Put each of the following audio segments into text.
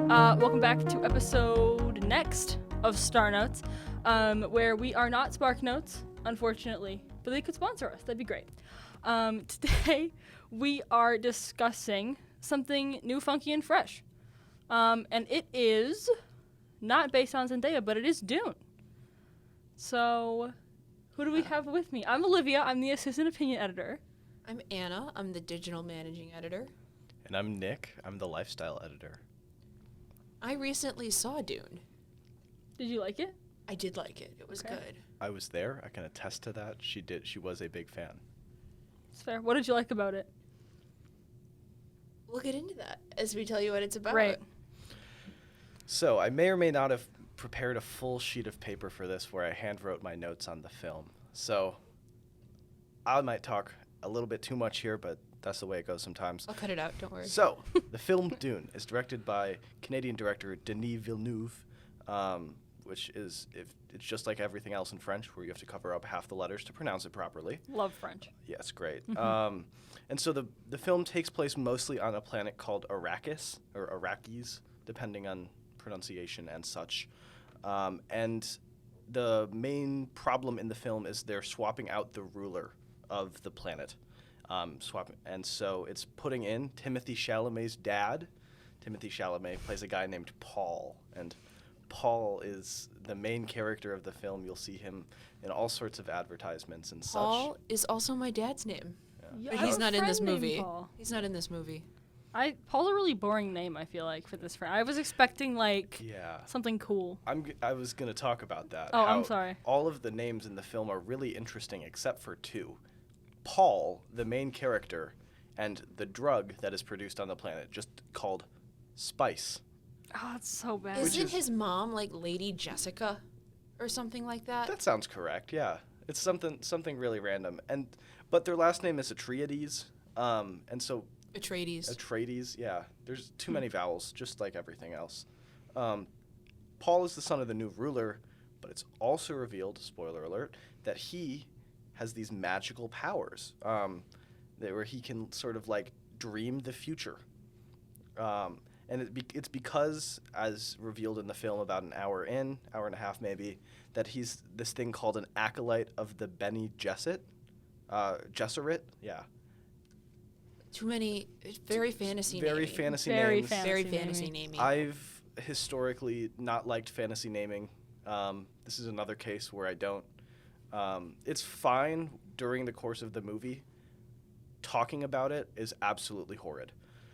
Welcome back to episode next of StarNotes, where we are not SparkNotes, unfortunately, but they could sponsor us. That'd be great. Today, we are discussing something new, funky, and fresh. And it is not based on Zendaya, but it is Dune. So, who do we have with me? I'm Olivia. I'm the assistant opinion editor. I'm Anna. I'm the digital managing editor. And I'm Nick. I'm the lifestyle editor. I recently saw Dune. Did you like it? I did like it. It was Okay. good. I was there. I can attest to that. She was a big fan. It's fair. What did you like about it? We'll get into that as we tell you what it's about. Right. So I may or may not have prepared a full sheet of paper for this where I hand wrote my notes on the film. So I might talk a little bit too much here, but that's the way it goes sometimes. I'll cut it out. Don't worry. So the film Dune is directed by Canadian director Denis Villeneuve, which is, it's just like everything else in French, where you have to cover up half the letters to pronounce it properly. Love French. Yes, great. And so the film takes place mostly on a planet called Arrakis, or Arrakis, depending on pronunciation and such. And the main problem in the film is they're swapping out the ruler of the planet. And so it's putting in Timothée Chalamet's dad. Timothée Chalamet plays a guy named Paul, and Paul is the main character of the film. You'll see him in all sorts of advertisements and Paul is also my dad's name. Yeah, But I he's have a not in this friend named movie. Paul. He's not in this movie. Paul's a really boring name, I feel like, for this friend. I was expecting, like, Yeah. something cool. I was going to talk about that. Oh, I'm how sorry. All of the names in the film are really interesting except for two. Paul, the main character, and the drug that is produced on the planet, just called spice. Oh, it's so bad. Isn't his mom like Lady Jessica or something like that? That sounds correct, yeah. It's something really random. But their last name is Atreides, and so Atreides. yeah. There's too many vowels, just like everything else. Paul is the son of the new ruler, but it's also revealed, spoiler alert, that he has these magical powers, where he can sort of like dream the future. And it's because, as revealed in the film about an hour and a half maybe, that he's this thing called an acolyte of the Bene Gesserit. Gesserit, yeah. Too many. Very fantasy. Very naming. fantasy Very names. fantasy Very naming. fantasy naming. I've historically not liked fantasy naming. This is another case where I don't. It's fine during the course of the movie. Talking about it is absolutely horrid.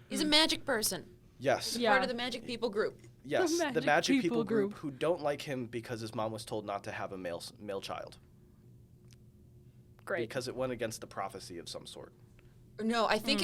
He's a magic person. Yes. Yeah. Part of the magic people group. Yes. The The magic magic people people group group. who don't like him because his mom was told not to have a male child. Great. Because it went against the prophecy of some sort. No, I think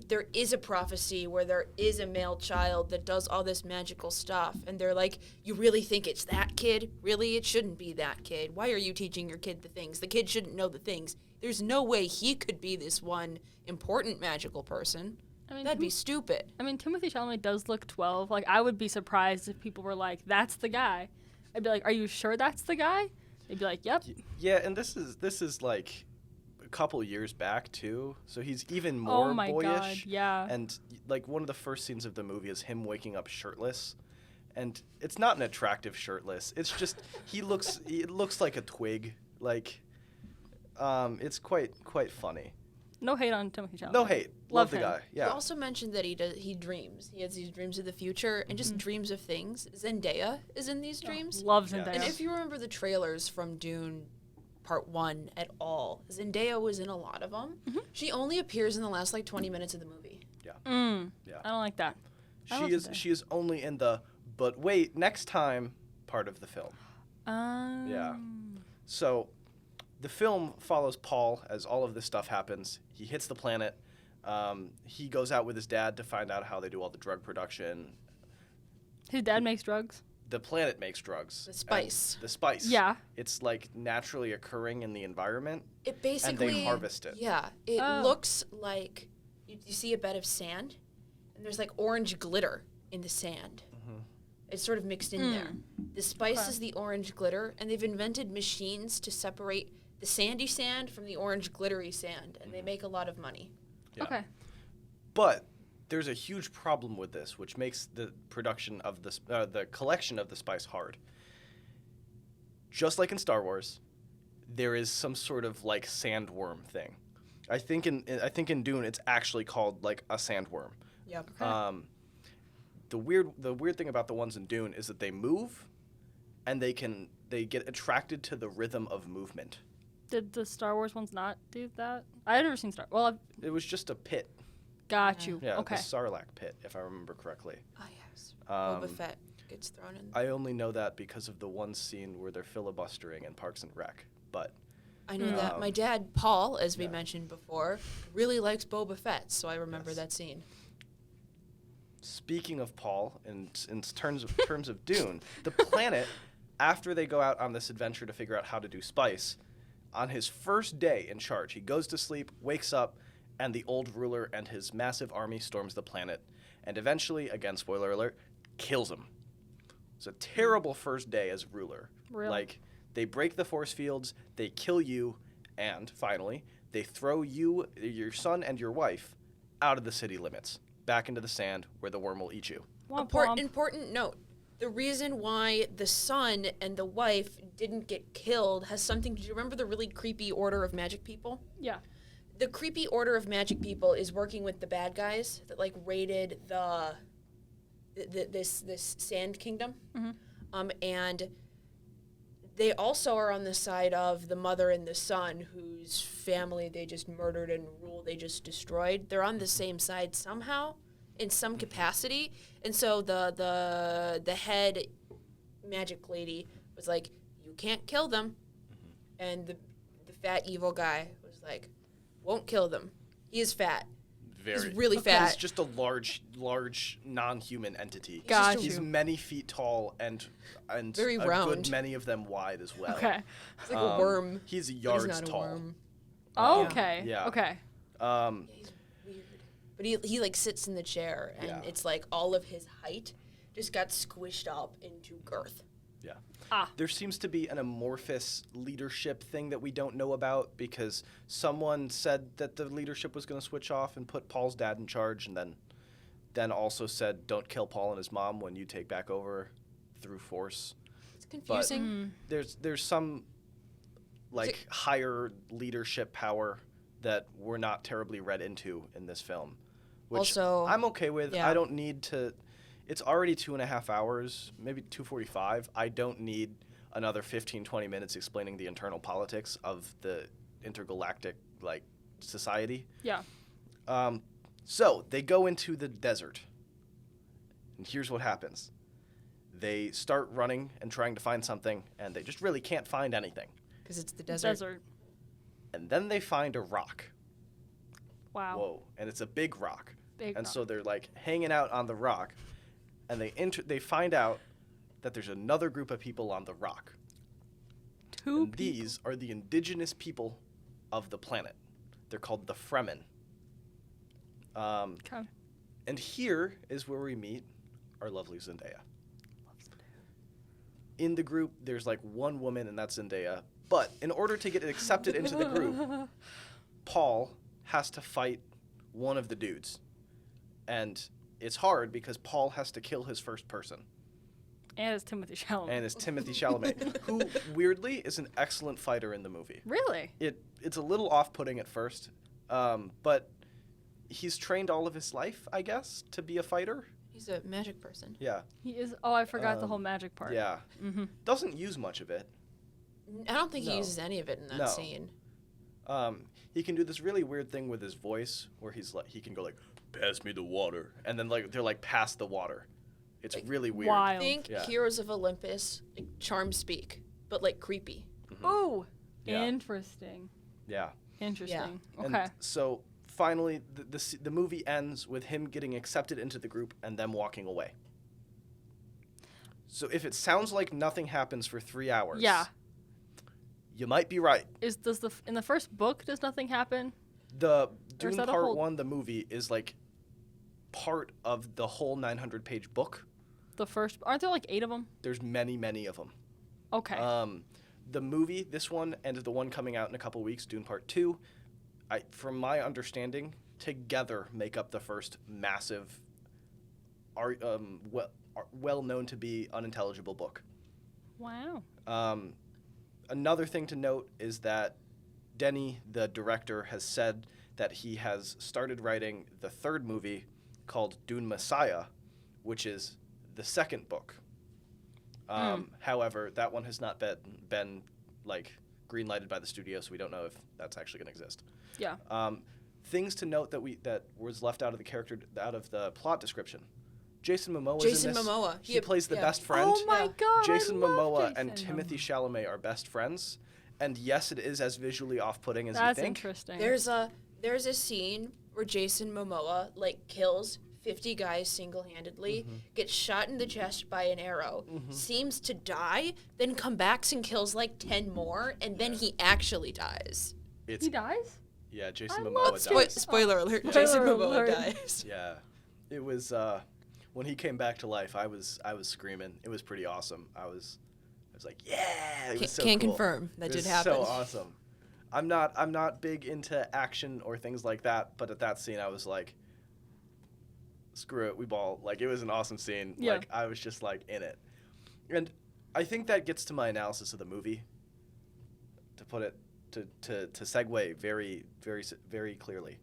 there is a prophecy where there is a male child that does all this magical stuff, and they're like, you really think it's that kid? Really, it shouldn't be that kid. Why are you teaching your kid the things? The kid shouldn't know the things. There's no way he could be this one important magical person. I mean, That'd be stupid. I mean, Timothée Chalamet does look 12. Like, I would be surprised if people were like, that's the guy. I'd be like, are you sure that's the guy? They'd be like, yep. Yeah, and this is like a couple years back too, so he's even more Oh my boyish. God, yeah. And like one of the first scenes of the movie is him waking up shirtless, and it's not an attractive shirtless. It's just it looks like a twig. Like, it's quite funny. No hate on Timothée Chalamet. No hate. Love Love the him. guy. He Yeah. also mentioned that he dreams. He has these dreams of the future and just dreams of things. Zendaya is in these dreams. Love Yeah. Zendaya. And if you remember the trailers from Dune Part 1 at all, Zendaya was in a lot of them. She only appears in the last, 20 minutes of the movie. Yeah. I don't like that. I love Zendaya. She is only in the but wait, next time part of the film. Um, Yeah. So the film follows Paul as all of this stuff happens. He hits the planet. He goes out with his dad to find out how they do all the drug production. His dad makes drugs. The planet makes drugs. The spice. And the spice. Yeah. It's like naturally occurring in the environment. It basically... And they harvest it. Yeah. It Oh. looks like you see a bed of sand, and there's orange glitter in the sand. It's sort of mixed in there. The spice Okay. is the orange glitter, and they've invented machines to separate the sandy sand from the orange glittery sand, and they make a lot of money. Yeah. Okay. But there's a huge problem with this, which makes the production of the collection of the spice hard. Just like in Star Wars, there is some sort of like sandworm thing. I think in Dune it's actually called like a sandworm. Yep. Okay. The weird thing about the ones in Dune is that they move, and they get attracted to the rhythm of movement. Did the Star Wars ones not do that? I've never seen Star. Well, It was just a pit. got you. Yeah, Okay. the Sarlacc pit, if I remember correctly. Oh yes. Boba Um, Fett gets thrown in. I only know that because of the one scene where they're filibustering in Parks and Rec. But I know that. My dad, Paul, as we mentioned before, really likes Boba Fett, so I remember Yes. that scene. speaking of Paul, in terms of Dune, the planet, after they go out on this adventure to figure out how to do spice, on his first day in charge, he goes to sleep, wakes up, and the old ruler and his massive army storms the planet, and eventually, again, spoiler alert, kills him. It's a terrible first day as ruler. Really? Like, they break the force fields, they kill you, and finally, they throw you, your son, and your wife out of the city limits, back into the sand where the worm will eat you. Womp womp. Important note. The reason why the son and the wife didn't get killed has something. Do you remember the really creepy Order of Magic people? Yeah. The creepy Order of Magic people is working with the bad guys that like raided this Sand Kingdom, and they also are on the side of the mother and the son whose family they just murdered and rule they just destroyed. They're on the same side somehow, in some capacity, and so the head magic lady was like, "You can't kill them," and the fat evil guy was like, "Won't kill them. He is fat. He's really fat. He's just a large non-human entity. Got He's you. many feet tall and Very a round. good many of them wide as well. Okay. He's like a worm. He's But yards he's not tall. a worm. Okay. Yeah. Okay. He's weird. But he like sits in the chair, and Yeah. it's like all of his height just got squished up into girth. Yeah. Ah. There seems to be an amorphous leadership thing that we don't know about because someone said that the leadership was going to switch off and put Paul's dad in charge, and then also said don't kill Paul and his mom when you take back over through force. It's confusing. There's some like higher leadership power that we're not terribly read into in this film, which Also, I'm okay with. yeah. I don't need to. It's already 2.5 hours, maybe 2:45. I don't need another 15-20 minutes explaining the internal politics of the intergalactic like society. Yeah. So they go into the desert, and here's what happens. They start running and trying to find something, and they just really can't find anything. Because it's the desert. Desert. And then they find a rock. Wow. Whoa. And it's a big rock. Big and rock. so they're like hanging out on the rock, and they find out that there's another group of people on the rock. Two And these are the indigenous people of the planet. They're called the Fremen. Okay. And here is where we meet our lovely Zendaya. In the group, there's like one woman, and that's Zendaya. But in order to get accepted into the group, Paul has to fight one of the dudes. And it's hard because Paul has to kill his first person. And it's Timothy Chalamet. And it's Timothy Chalamet, who, weirdly, is an excellent fighter in the movie. Really? It's a little off-putting at first, but he's trained all of his life, I guess, to be a fighter. He's a magic person. Yeah. He is. Oh, I forgot the whole magic part. Yeah. Mm-hmm. Doesn't use much of it. I don't think No. he uses any of it in that No. scene. He can do this really weird thing with his voice where he can go like, pass me the water. And then like they're like, pass the water. It's Like, really weird. Wild. Think Yeah. Heroes of Olympus, like charm speak, but like creepy. Oh, Yeah. interesting. Yeah. Interesting. And Okay. so finally, the movie ends with him getting accepted into the group and them walking away. So if it sounds like nothing happens for 3 hours, Yeah. you might be right. In the first book does nothing happen? The Or is Dune that a Part whole- 1, the movie, is like part of the whole 900-page book. The first aren't there like 8 of them? There's many, many of them. Okay. The movie, this one, and the one coming out in a couple weeks, Dune Part 2, from my understanding, together make up the first massive, well known to be unintelligible book. Wow. Another thing to note is that Denny, the director, has said that he has started writing the third movie called Dune Messiah, which is the second book. However, that one has not been like green-lighted by the studio, so we don't know if that's actually going to exist. Yeah. Things to note that was left out of the plot description. Jason Momoa. Jason is in this. Momoa. He plays the best friend. Oh my God. Jason I love Momoa Jason and Timothy Momoa. Chalamet are best friends. And yes, it is as visually off-putting as That's you think. interesting. There's a scene where Jason Momoa like kills 50 guys single-handedly, gets shot in the chest by an arrow, seems to die, then comes back and kills like 10 more, and then he actually dies. It's He dies? yeah, Jason I Momoa love dies. Spoiler alert, Spoiler Jason alert. Momoa dies. Yeah, it was when he came back to life. I was screaming. It was pretty awesome. I was like, yeah. It was so Can't cool. confirm that It did was happen. So awesome. I'm not big into action or things like that, but at that scene I was like, screw it, we ball. Like, it was an awesome scene. Yeah. Like, I was just like in it. And I think that gets to my analysis of the movie. To put it to segue very very very clearly.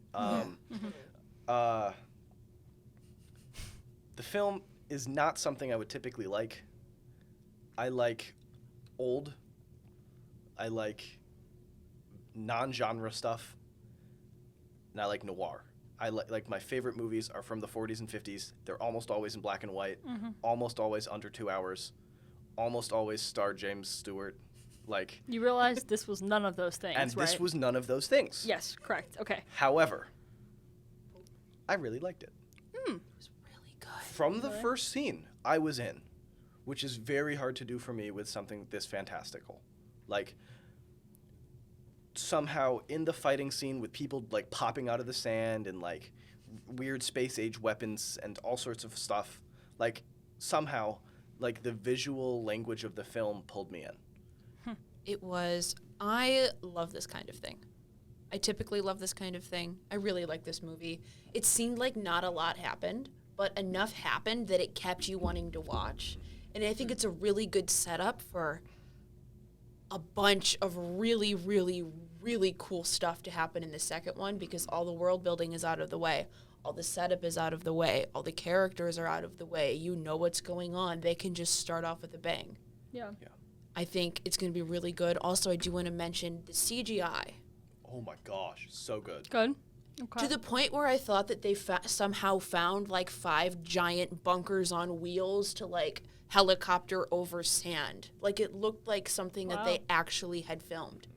The film is not something I would typically like. I like old. I like non-genre stuff. And I like noir. I like my favorite movies are from the 40s and 50s. They're almost always in black and white, almost always under 2 hours, almost always star James Stewart. Like, You realize this was none of those things, and right? this was none of those things. Yes, correct. Okay. However, I really liked it. It was really good. From the first scene I was in, which is very hard to do for me with something this fantastical. Like, somehow in the fighting scene with people like popping out of the sand and like weird space age weapons and all sorts of stuff, like somehow like the visual language of the film pulled me in. I love this kind of thing. I typically love this kind of thing. I really like this movie. It seemed like not a lot happened, but enough happened that it kept you wanting to watch. And I think it's a really good setup for a bunch of really, really, really cool stuff to happen in the second one, because all the world building is out of the way. All the setup is out of the way. All the characters are out of the way. You know what's going on. They can just start off with a bang. Yeah. I think it's going to be really good. Also, I do want to mention the CGI. Oh my gosh, so good. Good. Okay. To the point where I thought that they somehow found like 5 giant bunkers on wheels to like helicopter over sand. Like, it looked like something that they actually had filmed.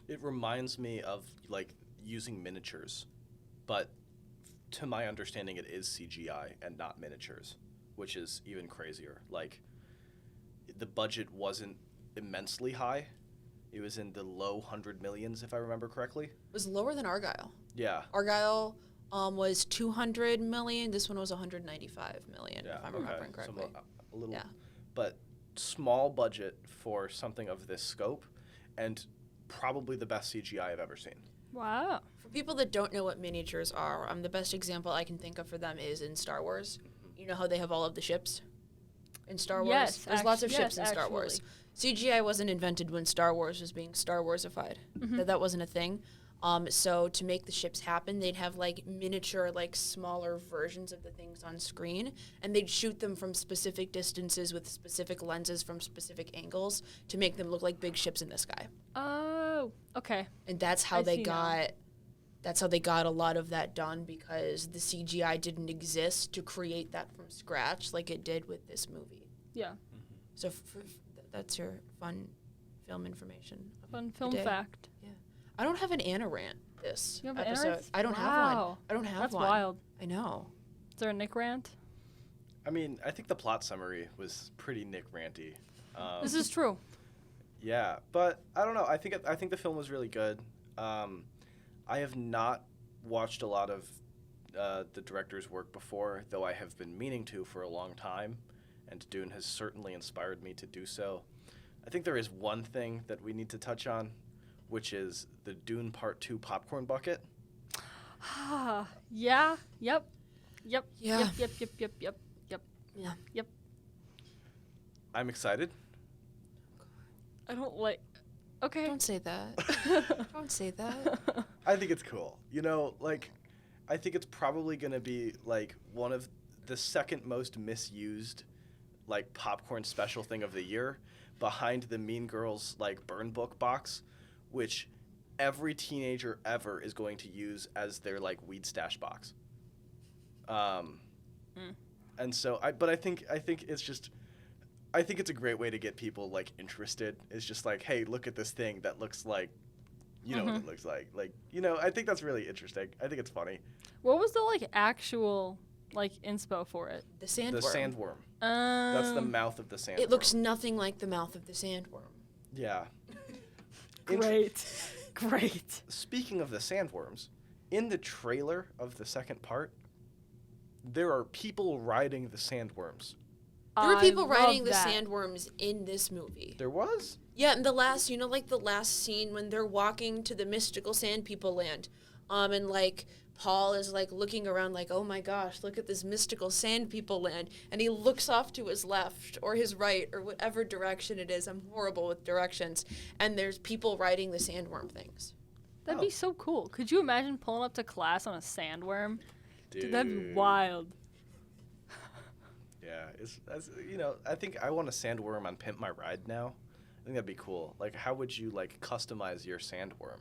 It reminds me of like using miniatures, but to my understanding it is CGI and not miniatures, which is even crazier. Like, the budget wasn't immensely high. It was in the low 100 millions, if I remember correctly. It was lower than Argyle. Yeah. Argyle was 200 million. This one was 195 million, Yeah. if I'm remembering correctly. So a little, Yeah. but small budget for something of this scope, and probably the best CGI I've ever seen. Wow. For people that don't know what miniatures are, the best example I can think of for them is in Star Wars. You know how they have all of the ships in Star Wars? Yes, There's lots of yes, ships in Star Wars. CGI wasn't invented when Star Wars was being Star Warsified. That wasn't a thing. So to make the ships happen, they'd have like miniature, like smaller versions of the things on screen, and they'd shoot them from specific distances with specific lenses from specific angles to make them look like big ships in the sky. Oh, okay. And that's how I they see now. got a lot of that done, because the CGI didn't exist to create that from scratch like it did with this movie. Yeah. So that's your fun film information. of Fun the film day. fact. I don't have an Anna rant this You have an episode. Anna rant? I don't have Wow. one. I don't have That's one. wild. I know. Is there a Nick rant? I mean, I think the plot summary was pretty Nick ranty. This is true. Yeah, but I don't know. I think the film was really good. I have not watched a lot of the director's work before, though I have been meaning to for a long time, and Dune has certainly inspired me to do so. I think there is one thing that we need to touch on, which is the Dune Part 2 popcorn bucket. Yeah. Yep. Yep. Yeah. Yep. I'm excited. I don't like. Okay. Don't say that. Don't say that. I think it's cool. You know, like, I think it's probably going to be, like, one of the second most misused, like, popcorn special thing of the year behind the Mean Girls, like, burn book box, which every teenager ever is going to use as their, like, weed stash box. And so, I think it's just... I think it's a great way to get people, like, interested. It's just like, hey, look at this thing that looks like, you know what it looks like. Like, you know, I think that's really interesting. I think it's funny. What was the like actual like inspo for it? The sandworm. The sandworm. That's the mouth of the sandworm. It looks nothing like the mouth of the sandworm. Yeah. Great. Great. Speaking of the sandworms, in the trailer of the second part, there are people riding the sandworms. There were people riding the that. sandworms in this movie. There was? Yeah, and the last, you know, like the last scene when they're walking to the mystical sand people land, and like Paul is like looking around like, oh my gosh, look at this mystical sand people land, and he looks off to his left or his right or whatever direction it is. I'm horrible with directions, and there's people riding the sandworm things. That'd be so cool. Could you imagine pulling up to class on a sandworm? Dude. That'd be wild. Yeah, as you know, I think I want a sandworm on Pimp My Ride now. I think that'd be cool. Like, how would you, like, customize your sandworm?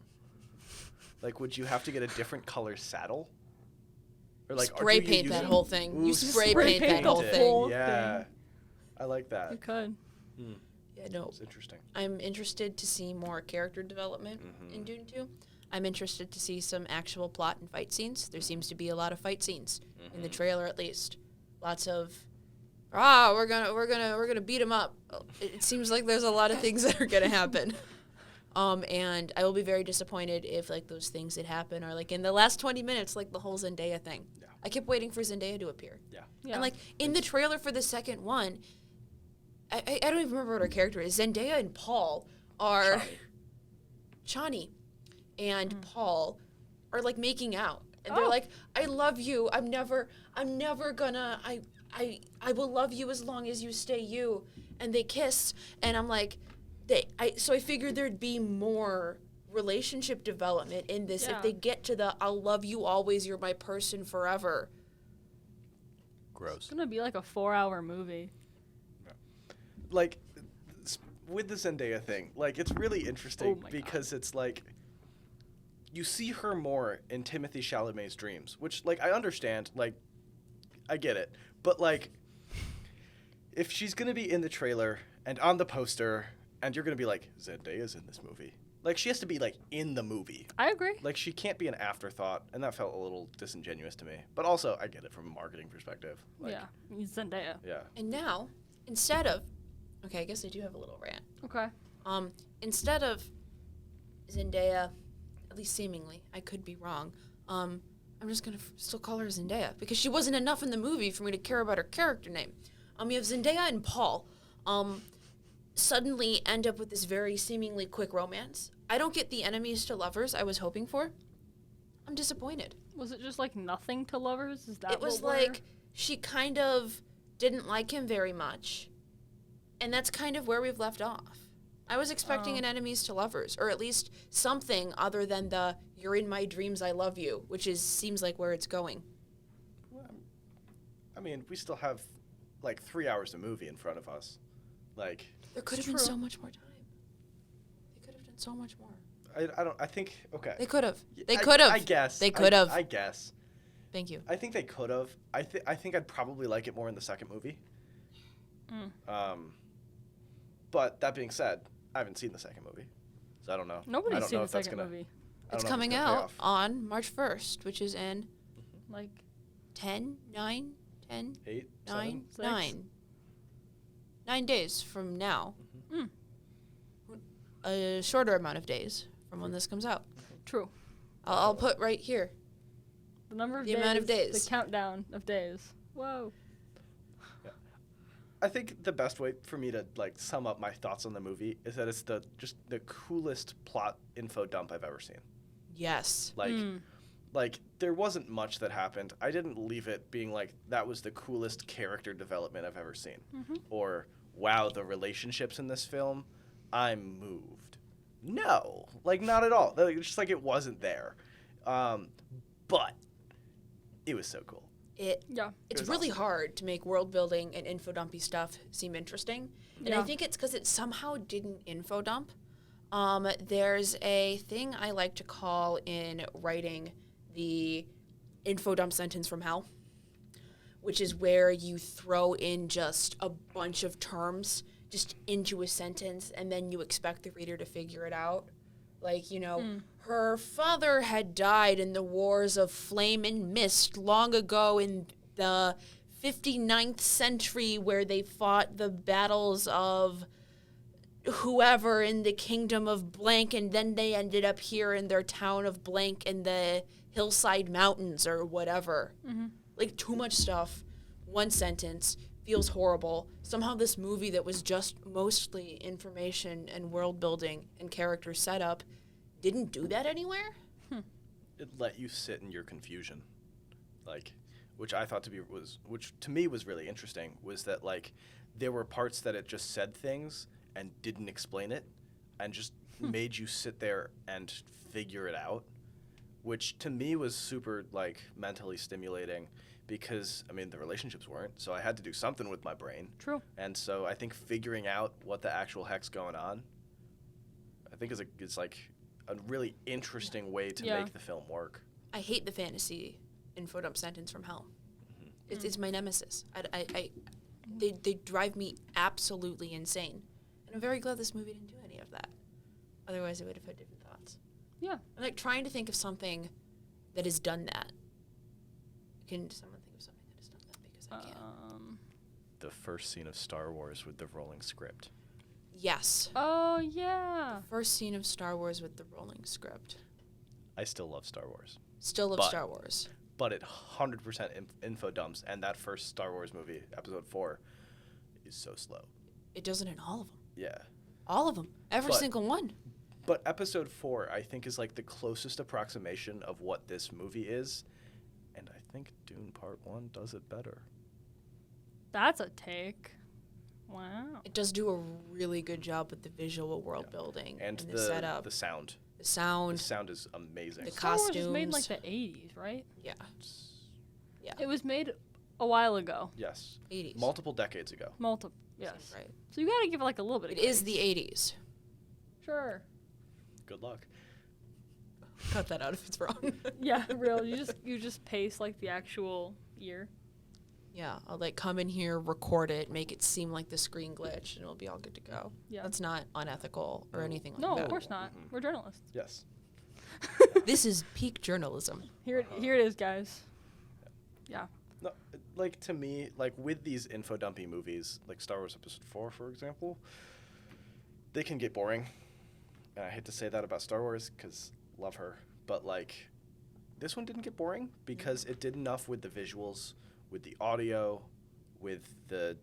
Like, would you have to get a different color saddle? Or, like, Spray do you paint use that it? whole thing. Ooh, You spray spray paint that paint whole the thing. whole Yeah. thing. I like that. You could. Yeah, no. It's interesting. I'm interested to see more character development in Dune 2. I'm interested to see some actual plot and fight scenes. There seems to be a lot of fight scenes in the trailer, at least. Lots of, we're gonna beat him up. It seems like there's a lot of things that are gonna happen. And I will be very disappointed if like those things that happen are like in the last 20 minutes, like the whole Zendaya thing. Yeah. I kept waiting for Zendaya to appear. Yeah. Yeah. And like in the trailer for the second one, I don't even remember what her character is. Zendaya and Paul are Chani and Paul are like making out. And they're like, I love you. I'm never gonna I will love you as long as you stay you. And they kiss and I'm like so I figured there'd be more relationship development in this if they get to the I'll love you always, you're my person forever. Gross. It's gonna be like a 4-hour movie. Like, with the Zendaya thing, like, it's really interesting because it's like, you see her more in Timothée Chalamet's dreams, which, like, I understand, like, I get it. But, like, if she's going to be in the trailer and on the poster, and you're going to be like, Zendaya's in this movie. Like, she has to be, like, in the movie. I agree. Like, she can't be an afterthought, and that felt a little disingenuous to me. But also, I get it from a marketing perspective. Like, Yeah. Zendaya. Yeah. And now, instead of okay, I guess I do have a little rant. Okay. Instead of Zendaya, at least seemingly, I could be wrong. I'm just gonna still call her Zendaya because she wasn't enough in the movie for me to care about her character name. You have Zendaya and Paul, suddenly end up with this very seemingly quick romance. I don't get the enemies to lovers I was hoping for. I'm disappointed. Was it just like nothing to lovers? Is that It was what we're- like she kind of didn't like him very much. And that's kind of where we've left off. I was expecting an enemies to lovers, or at least something other than the "you're in my dreams, I love you," which seems like where it's going. I mean, we still have, like, 3 hours of movie in front of us. Like, There could have been so much more time. They could have done so much more. I think, okay. They could have. They I- could have. I guess. They could have. I guess. Thank you. I think they could have. I think I'd probably like it more in the second movie. But that being said, I haven't seen the second movie, so I don't know. I Nobody's don't seen know the if that's second gonna, movie. I don't It's know if coming gonna pay out off. on March 1st, which is in Like 10, 9, 10, 8, 9, 7? 9. 9 days from now. A shorter amount of days from when this comes out. true. I'll put right here. The number of The days. amount of days. The countdown of days. Whoa. I think the best way for me to, like, sum up my thoughts on the movie is that it's just the coolest plot info dump I've ever seen. Yes. Like, like, there wasn't much that happened. I didn't leave it being like, that was the coolest character development I've ever seen. Or, wow, the relationships in this film, I'm moved. No, like, not at all. It's just like it wasn't there. But it was so cool. It's was really awesome. hard to make world building and info dumpy stuff seem interesting. And I Yeah. think it's because it somehow didn't info dump. There's a thing I like to call in writing the info dump sentence from hell, which is where you throw in just a bunch of terms just into a sentence and then you expect the reader to figure it out. Like, her father had died in the wars of flame and mist long ago in the 59th century where they fought the battles of whoever in the kingdom of blank, and then they ended up here in their town of blank in the hillside mountains or whatever. Like, too much stuff, one sentence, feels horrible. Somehow this movie that was just mostly information and world building and character setup didn't do that anywhere. It let you sit in your confusion, like, which I thought which to me was really interesting, was that, like, there were parts that it just said things and didn't explain it and just made you sit there and figure it out, which to me was super, like, mentally stimulating because, I mean, the relationships weren't, so I had to do something with my brain. True. And so I think figuring out what the actual heck's going on, I think is like a really interesting way to make the film work. I hate the fantasy info dump sentence from hell. It's my nemesis. They drive me absolutely insane. And I'm very glad this movie didn't do any of that. Otherwise, I would have had different thoughts. Yeah. I'm like trying to think of something that has done that. Can someone think of something that has done that? Because I can't. The first scene of Star Wars with the rolling script. Yes. Oh, yeah. First scene of Star Wars with the rolling script. I still love Star Wars. Still love But- Star Wars. But it 100% info dumps, and that first Star Wars movie, Episode 4, is so slow. It does it in all of them. Yeah. All of them. Every But- single one. But Episode 4, I think, is like the closest approximation of what this movie is, and I think Dune Part 1 does it better. That's a take. Wow. It does do a really good job with the visual world building And the setup, the sound. the sound. The sound is amazing. The Star Wars was made in like costumes. the 80s, right? Yeah. It was made a while ago. Yes. 80s. Multiple decades ago. Multiple. Yes. Right. So you gotta give it like a little bit of It is grace. the 80s. Sure. Good luck. Cut that out if it's wrong. Yeah, real. You just pace like the actual year. Yeah, I'll like come in here, record it, make it seem like the screen glitch, and it'll be all good to go. Yeah. That's not unethical or anything like No, that. of course not. We're journalists. Yes. This is peak journalism. Here it is, guys. Yeah. No, like, to me, like, with these info dumpy movies, like Star Wars Episode 4, for example, they can get boring. And I hate to say that about Star Wars because love her, but, like, this one didn't get boring because it did enough with the visuals, with the audio, with the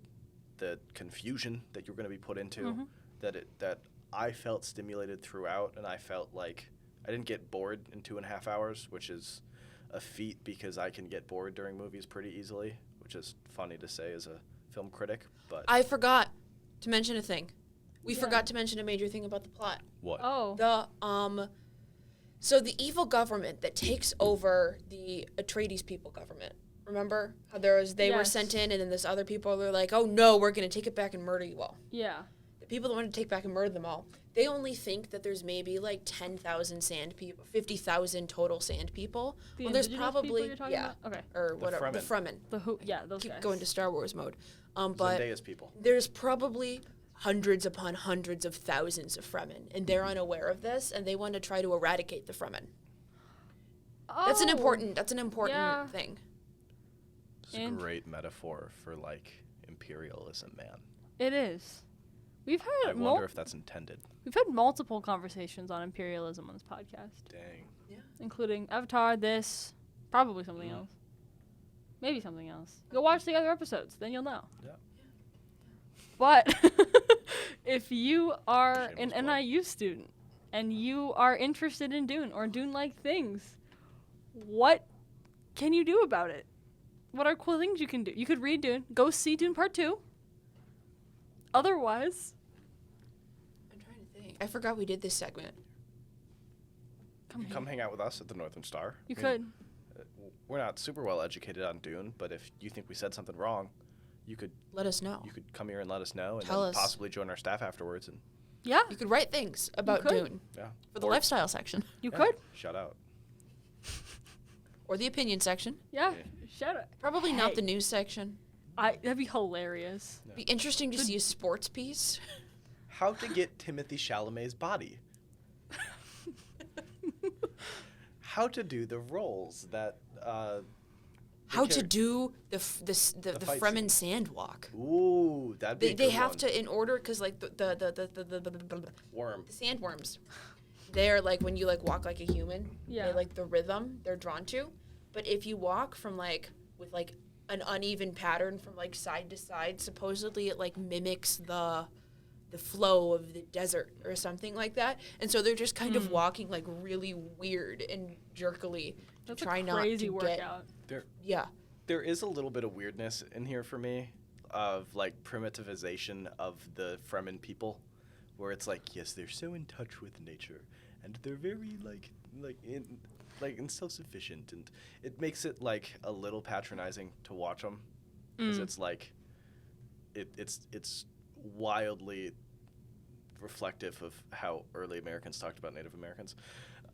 confusion that you're going to be put into, that I felt stimulated throughout, and I felt like I didn't get bored in 2.5 hours, which is a feat because I can get bored during movies pretty easily, which is funny to say as a film critic, but I forgot to mention a thing. We Yeah. forgot to mention a major thing about the plot. what? Oh. So the evil government that takes over the Atreides people government. Remember how they were Yes. sent in, and then this other people were like, "Oh no, we're gonna take it back and murder you all." Yeah. The people that want to take back and murder them all, they only think that there's maybe like 10,000 sand people, 50,000 total sand people. The Well, there's indigenous people probably you're talking yeah, about? Okay. or whatever, the Fremen. The who? Yeah, those Keep guys. going to Star Wars mode, but Zendaya's people. there's probably hundreds upon hundreds of thousands of Fremen, and they're unaware of this, and they want to try to eradicate the Fremen. That's an Oh. important Yeah. thing. It's a great metaphor for, like, imperialism, man. It is. We've I had wonder if that's intended. we've had multiple conversations on imperialism on this podcast, Dang. including Avatar, this, probably something else. Maybe something else. Go watch the other episodes, then you'll know. Yeah. But if you are an Shameless plug. NIU student and you are interested in Dune or Dune-like things, what can you do about it? What are cool things you can do? You could read Dune. Go see Dune Part 2. Otherwise, I'm trying to think. I forgot we did this segment. Come hang out with us at the Northern Star. You I mean, could. We're not super well educated on Dune, but if you think we said something wrong, you could Let us know. come here and let us know, and Tell then us. possibly join our staff afterwards. And Yeah, You could write things about could. Dune yeah, for the Or- lifestyle section you yeah, could. shout out. or the opinion section. Yeah, Yeah. shout out. Probably not Hey. the news section. That'd be hilarious. Be interesting to see a sports piece. How to get Timothy Chalamet's body? How to do the roles that? How to do the fight Fremen sandwalk. Ooh, that'd be. They a good have one. to in order because like the Worm. sandworms, they're like when you like walk like a human. Yeah. They like the rhythm they're drawn to, but if you walk from like with like an uneven pattern from like side to side, supposedly it like mimics the flow of the desert or something like that. And so they're just kind of walking like really weird and jerkily to That's try a not crazy to workout. yeah. There is a little bit of weirdness in here for me, of like primitivization of the Fremen people, where it's like, yes, they're so in touch with nature, and they're very and self-sufficient, and it makes it like a little patronizing to watch them, because it's like, it's wildly reflective of how early Americans talked about Native Americans,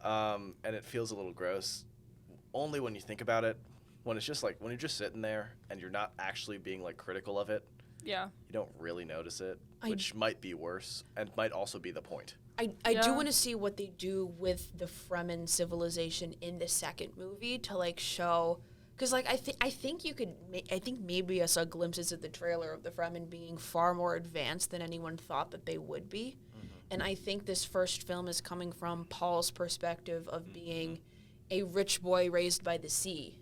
and it feels a little gross, only when you think about it. When it's just like, when you're just sitting there and you're not actually being like critical of it, Yeah. you don't really notice it, I- which might be worse and might also be the point. I Yeah. do want to see what they do with the Fremen civilization in the second movie to like show, because like I think you could I think maybe I saw glimpses of the trailer of the Fremen being far more advanced than anyone thought that they would be, and I think this first film is coming from Paul's perspective of being a rich boy raised by the sea.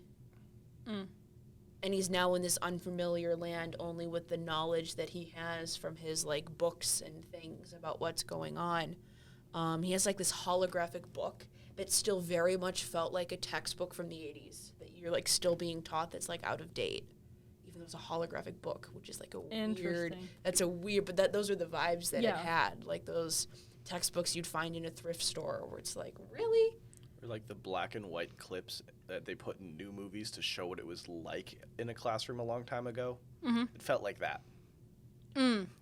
And he's now in this unfamiliar land only with the knowledge that he has from his like books and things about what's going on. He has like this holographic book that still very much felt like a textbook from the 80s that you're like still being taught that's like out of date, even though it's a holographic book, which is like a weird, Interesting. that's a weird, but those are the vibes that it Yeah. had, like those textbooks you'd find in a thrift store where it's like, really? Or like the black and white clips that they put in new movies to show what it was like in a classroom a long time ago. It felt like that.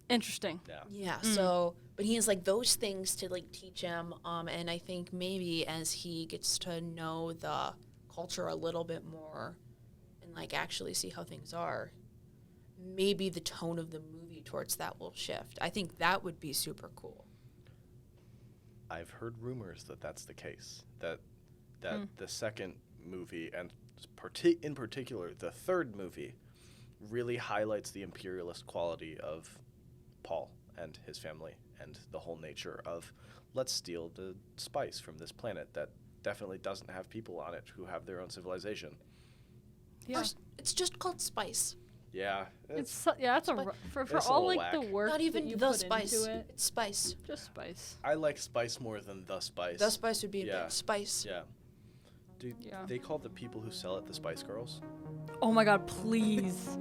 Interesting. Yeah. Yeah, so, but he has like those things to like teach him, and I think maybe as he gets to know the culture a little bit more and like actually see how things are, maybe the tone of the movie towards that will shift. I think that would be super cool. I've heard rumors that that's the case. That the second movie, and in particular the third movie, really highlights the imperialist quality of Paul and his family and the whole nature of, let's steal the spice from this planet that definitely doesn't have people on it who have their own civilization. Yeah. Or it's just called spice. Yeah. That's Spi- for it's a all little like the whack. work Not that even you the put spice. into it. It's spice. Just spice. I like spice more than the spice. The spice would be a Yeah. bit spice. Yeah. Dude, Yeah. they call the people who sell it the Spice Girls. Oh my god, please.